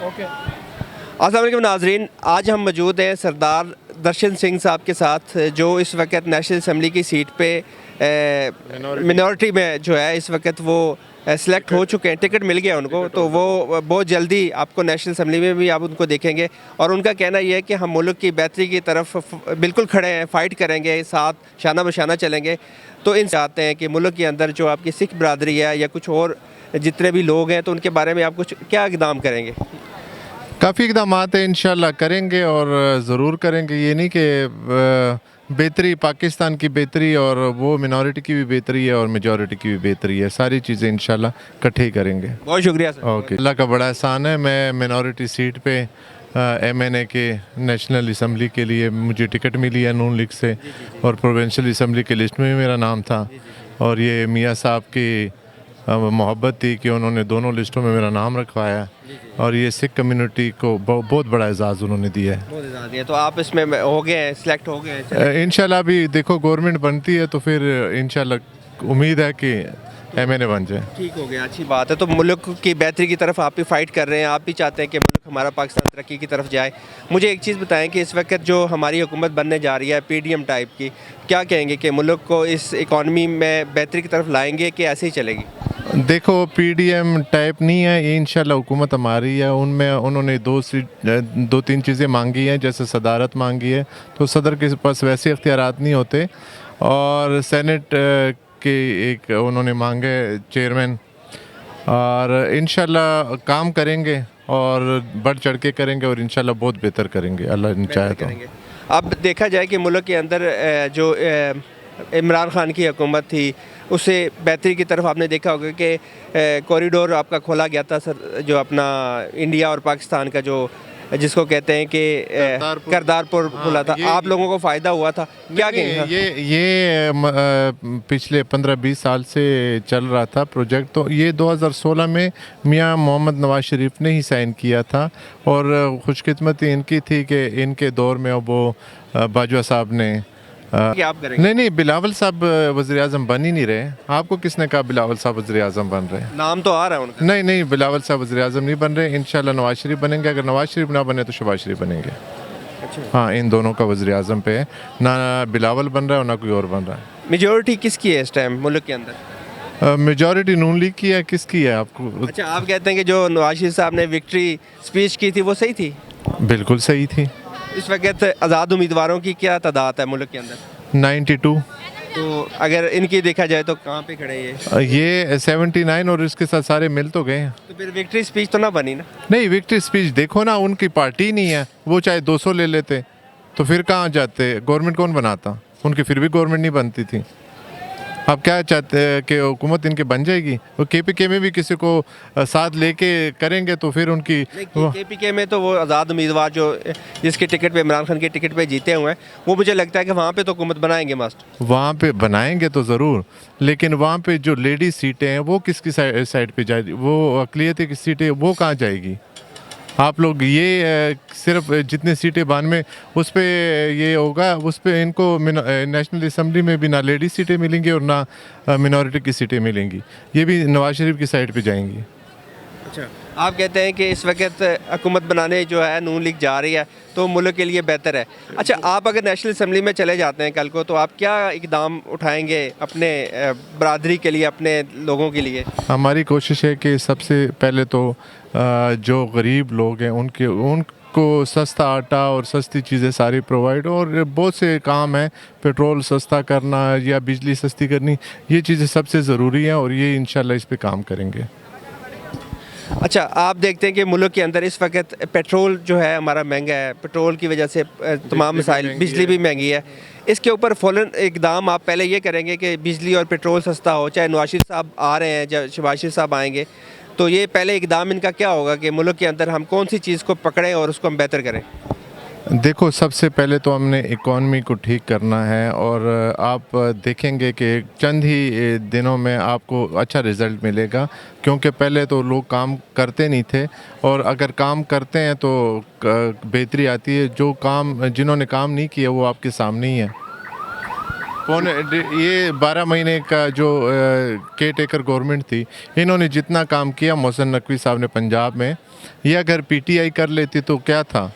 अस्सलाम वालेकुम नाज़रीन, आज हम मौजूद हैं सरदार दर्शन सिंह साहब के साथ, जो इस वक्त नेशनल असम्बली की सीट पे मिनॉरिटी में जो है इस वक्त वो सेलेक्ट हो चुके हैं, टिकट मिल गया उनको। तो वो बहुत जल्दी आपको नेशनल असम्बली में भी आप उनको देखेंगे। और उनका कहना यह है कि हम मुल्क की बेहतरी की तरफ बिल्कुल खड़े हैं, फ़ाइट करेंगे, साथ शाना बशाना चलेंगे। तो इन चाहते हैं कि मुल्क के अंदर जो आपकी सिख बरदरी है या कुछ और जितने भी लोग हैं, तो उनके बारे में आप कुछ क्या इक़दाम करेंगे? काफ़ी इक़दाम हैं, इंशाल्लाह करेंगे और ज़रूर करेंगे। ये नहीं कि बेहतरी पाकिस्तान की बेहतरी और वो मिनॉरिटी की भी बेहतरी है और मेजॉरिटी की भी बेहतरी है, सारी चीज़ें इंशाल्लाह इकट्ठे ही करेंगे। बहुत शुक्रिया सर। ओके, अल्लाह का बड़ा एहसान है। मैं मिनॉरिटी सीट पे MNA के नेशनल असम्बली के लिए मुझे टिकट मिली है नून लीग से, और प्रोविंशियल असम्बली के लिस्ट में भी मेरा नाम था। और ये मियाँ साहब की मोहब्बत थी कि उन्होंने दोनों लिस्टों में मेरा नाम रखवाया, और ये सिख कम्युनिटी को बहुत बड़ा एजाज़ उन्होंने दिया है। बहुत एजाज़ दिया। तो आप इसमें हो गए हैं, सिलेक्ट हो गए हैं? इंशाल्लाह अभी देखो गवर्नमेंट बनती है तो फिर इंशाल्लाह उम्मीद है कि MNA बन जाए। ठीक हो गया, अच्छी बात है। तो मुल्क की बेहतरी की तरफ आप भी फ़ाइट कर रहे हैं, आप भी चाहते हैं कि मुल्क हमारा पाकिस्तान तरक्की की तरफ जाए। मुझे एक चीज़ बताएं कि इस वक्त जो हमारी हुकूमत बनने जा रही है PDM टाइप की, क्या कहेंगे कि मुल्क को इस इकॉनमी में बेहतरी की तरफ लाएंगे कि ऐसे ही चलेगी? देखो PDM टाइप नहीं है ये, इंशाल्लाह हुकूमत हमारी है। उनमें उन्होंने दो तीन चीज़ें मांगी हैं, जैसे सदारत मांगी है, तो सदर के पास वैसे इख्तियारात नहीं होते, और सेनेट के एक उन्होंने मांगे चेयरमैन, और इंशाल्लाह काम करेंगे और बढ़ चढ़ के करेंगे और इंशाल्लाह बहुत बेहतर करेंगे, अल्लाह चाहे तो। अब देखा जाए कि मुल्क के अंदर जो इमरान खान की हुकूमत थी, उससे बेहतरी की तरफ आपने देखा होगा कि कॉरिडोर आपका खोला गया था सर, जो अपना इंडिया और पाकिस्तान का जो जिसको कहते हैं कि करतारपुर खुला था। आप लोगों को फ़ायदा हुआ था क्या? ये पिछले 15-20 साल से चल रहा था प्रोजेक्ट, तो ये 2016 में मियां मोहम्मद नवाज शरीफ ने ही साइन किया था, और खुशकिस्मती इनकी थी कि इनके दौर में वो बाजवा साहब ने आप करेंगे? नहीं, बिलावल साहब वज़ीर आज़म बन ही नहीं रहे। आपको किसने कहा बिलावल साहब वज़ीर आज़म बन रहे हैं? नाम तो आ रहा है उनका। नहीं, बिलावल साहब वज़ीर आज़म नहीं बन रहे। इंशाल्लाह नवाज शरीफ बनेंगे। अगर नवाज शरीफ ना बने तो शहबाज शरीफ बनेंगे। अच्छा। हाँ, इन दोनों का वज़ीर आज़म पे है, ना बिलावल बन रहा है और ना कोई और बन रहा है। मेजॉरिटी किसकी है इस टाइम मुल्क के अंदर? मेजॉरिटी नून लीग की है, किसकी है आपको? अच्छा, आप कहते हैं कि जो नवाज शरीफ साहब ने विक्ट्री स्पीच की थी वो सही थी? बिल्कुल सही थी। इस वक्त आज़ाद उम्मीदवारों की क्या तादाद है मुल्क के अंदर? 92। तो अगर इनकी देखा जाए तो कहाँ पे खड़े हैं ये 79, और इसके साथ सारे मिल तो गए हैं। तो फिर विक्ट्री स्पीच तो ना बनी ना? नहीं, विक्ट्री स्पीच देखो ना, उनकी पार्टी नहीं है, वो चाहे 200 ले लेते तो फिर कहाँ जाते? गवर्नमेंट कौन बनाता? उनकी फिर भी गवर्नमेंट नहीं बनती थी। आप क्या चाहते हैं कि हुकूमत इनके बन जाएगी? वो KPK में भी किसी को साथ लेके करेंगे तो फिर उनकी KPK में तो वो आज़ाद उम्मीदवार जो जिसके टिकट पे इमरान खान के टिकट पे जीते हुए हैं, वो मुझे लगता है कि वहाँ पे तो हुकूमत बनाएंगे मस्त। वहाँ पे बनाएंगे तो ज़रूर, लेकिन वहाँ पे जो लेडीज सीटें हैं वो किसकी साइड पे जाएगी? वो अक़लियत की सीटें वो कहाँ जाएगी? आप लोग ये सिर्फ जितने सीटें 92 उस पे ये होगा, उस पे इनको नेशनल असम्बली में भी ना लेडीज सीटें मिलेंगी और ना मिनॉरिटी की सीटें मिलेंगी, ये भी नवाज शरीफ की साइड पे जाएंगी। अच्छा, आप कहते हैं कि इस वक्त हुकूमत बनाने जो है नून लीग जा रही है तो मुल्क के लिए बेहतर है। अच्छा, आप अगर नेशनल असम्बली में चले जाते हैं कल को, तो आप क्या इकदाम उठाएंगे अपने बरादरी के लिए, अपने लोगों के लिए? हमारी कोशिश है कि सबसे पहले तो जो गरीब लोग हैं उनको सस्ता आटा और सस्ती चीज़ें सारी प्रोवाइड, और बहुत से काम हैं, पेट्रोल सस्ता करना या बिजली सस्ती करनी, ये चीज़ें सबसे ज़रूरी हैं, और ये इंशाल्लाह इस पे काम करेंगे। अच्छा, आप देखते हैं कि मुल्क के अंदर इस वक्त पेट्रोल जो है हमारा महंगा है, पेट्रोल की वजह से तमाम मसाइल, बिजली भी महंगी है। इसके ऊपर फ़ौरन इकदाम आप पहले ये करेंगे कि बिजली और पेट्रोल सस्ता हो, चाहे नवाज शरीफ साहब आ रहे हैं, जब शहबाज शरीफ साहब आएंगे, तो ये पहले इकदाम इनका क्या होगा कि मुल्क के अंदर हम कौन सी चीज़ को पकड़ें और उसको हम बेहतर करें? देखो, सबसे पहले तो हमने इकॉनमी को ठीक करना है, और आप देखेंगे कि चंद ही दिनों में आपको अच्छा रिज़ल्ट मिलेगा, क्योंकि पहले तो लोग काम करते नहीं थे, और अगर काम करते हैं तो बेहतरी आती है। जिन्होंने काम नहीं किया वो आपके सामने ही है। ये 12 महीने का जो केयर टेकर गवर्नमेंट थी, इन्होंने जितना काम किया मोहसिन नकवी साहब ने पंजाब में, ये अगर पीटीआई कर लेती तो क्या था।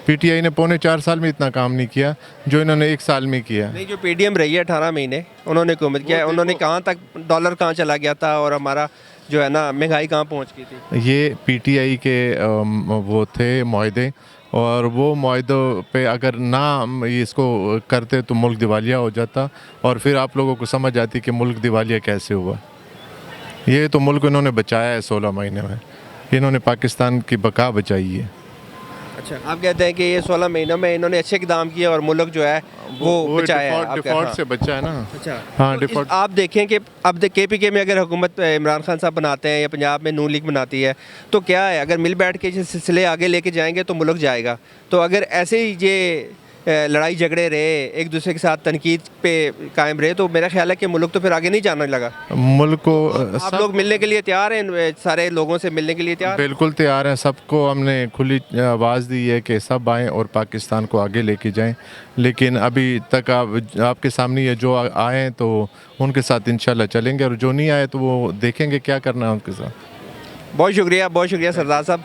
पीटीआई ने 4.25 साल में इतना काम नहीं किया जो इन्होंने 1 साल में किया। नहीं, जो पीडीएम रही है 18 महीने उन्होंने हुकूमत किया है, उन्होंने कहाँ तक डॉलर कहाँ चला गया था और हमारा जो है ना महंगाई कहाँ पहुँच गई थी। ये पीटीआई के वो थे मुआहदे, और वो मुआहदों पे अगर ना हम इसको करते तो मुल्क दिवालिया हो जाता, और फिर आप लोगों को समझ आती कि मुल्क दिवालिया कैसे हुआ। ये तो मुल्क इन्होंने बचाया है 16 महीने में, इन्होंने पाकिस्तान की बका बचाई है। अच्छा, आप कहते हैं कि ये 16 महीनों में इन्होंने अच्छे इकदाम किए और मुल्क जो है वो बचाया है। डिफॉल्ट हाँ। से बचा है ना। अच्छा, हाँ, तो डिफॉल्ट। आप देखें कि अब केपीके में अगर हुकूमत इमरान खान साहब बनाते हैं या पंजाब में नून लीग बनाती है तो क्या है, अगर मिल बैठ के ये सिलसिले आगे लेके जाएंगे तो मुल्क जाएगा। तो अगर ऐसे ही ये लड़ाई झगड़े रहे, एक दूसरे के साथ तनकीद पे कायम रहे, तो मेरा ख्याल है कि मुल्क तो फिर आगे नहीं जाने लगा। मुल्क को आप लोग मिलने के लिए तैयार हैं, सारे लोगों से मिलने के लिए तैयार? बिल्कुल तैयार हैं। सबको हमने खुली आवाज़ दी है कि सब आएँ और पाकिस्तान को आगे लेके जाएं, लेकिन अभी तक आपके सामने ये जो आए तो उनके साथ इंशाल्लाह चलेंगे, और जो नहीं आए तो वो देखेंगे क्या करना है उनके साथ। बहुत शुक्रिया सरदार साहब।